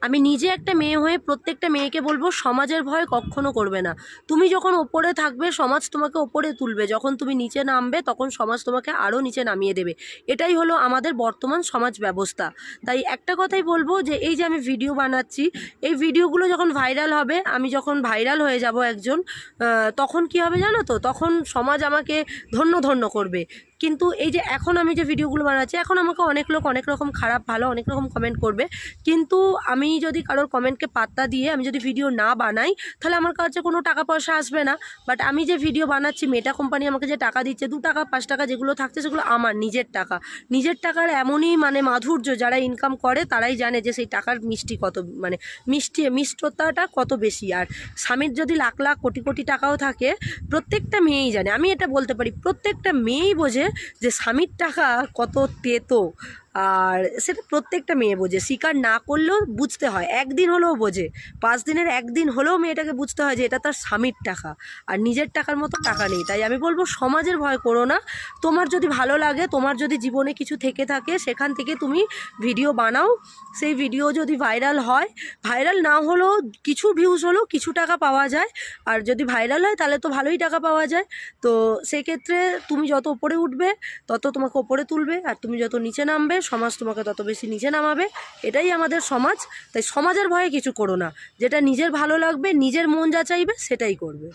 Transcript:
আমি নিজে একটা মেয়ে হয়ে প্রত্যেকটা মেয়েকে বলবো সমাজের ভয় কখনো করবে না। তুমি যখন ওপরে থাকবে সমাজ তোমাকে ওপরে তুলবে, যখন তুমি নিচে নামবে তখন সমাজ তোমাকে আরও নিচে নামিয়ে দেবে। এটাই হলো আমাদের বর্তমান সমাজ ব্যবস্থা। তাই একটা কথাই বলবো যে এই যে আমি ভিডিও বানাচ্ছি, এই ভিডিওগুলো যখন ভাইরাল হবে, আমি যখন ভাইরাল হয়ে যাব একজন, তখন কি হবে জানো তো, তখন সমাজ আমাকে ধন্য ধন্য করবে। কিন্তু এই যে এখন আমি যে ভিডিওগুলো বানাচ্ছি, এখন আমাকে অনেক লোক অনেক রকম খারাপ ভালো অনেক রকম কমেন্ট করবে, কিন্তু আমি যদি কারোর কমেন্টকে পাত্তা দিয়ে আমি যদি ভিডিও না বানাই, তাহলে আমার কাছে কোনো টাকা পয়সা আসবে না। বাট আমি যে ভিডিও বানাচ্ছি, মেটা কোম্পানি আমাকে যে টাকা দিচ্ছে, 2 টাকা 5 টাকা যেগুলো থাকছে সেগুলো আমার নিজের টাকা। নিজের টাকার এমনই মানে মাধুর্য, যারা ইনকাম করে তারাই জানে যে সেই টাকার মিষ্টি কত, মানে মিষ্টতাটা কত বেশি। আর স্বামীর যদি লাখ লাখ কোটি কোটি টাকাও থাকে, প্রত্যেকটা মেয়েই জানে, আমি এটা বলতে পারি প্রত্যেকটা মেয়েই বোঝে যে স্বামীর টাকা কত তেতো। আর সেটা প্রত্যেকটা মেয়ে বোঝে, স্বীকার না করলেও বুঝতে হয়, একদিন হলেও বোঝে, 5 দিনের একদিন হলেও মেয়েটাকে বুঝতে হয় যে এটা তার স্বামীর টাকা, আর নিজের টাকার মতো টাকা নেই। তাই আমি বলবো সমাজের ভয় করো না। তোমার যদি ভালো লাগে, তোমার যদি জীবনে কিছু থেকে থাকে, সেখান থেকে তুমি ভিডিও বানাও। সেই ভিডিও যদি ভাইরাল হয়, ভাইরাল না হলেও কিছু ভিউজ হলেও কিছু টাকা পাওয়া যায়। আর যদি ভাইরাল হয় তাহলে তো ভালোই টাকা পাওয়া যায়। তো সেক্ষেত্রে তুমি যত উপরে উঠবে তত তোমাকে ওপরে তুলবে, আর তুমি যত নিচে নামবে সমাজ তোমাকে তত বেশি নিচে নামাবে। এটাই আমাদের সমাজ। তাই সমাজের ভয়ে কিছু করো না, যেটা নিজের ভালো লাগবে, নিজের মন যা চাইবে সেটাই করবে।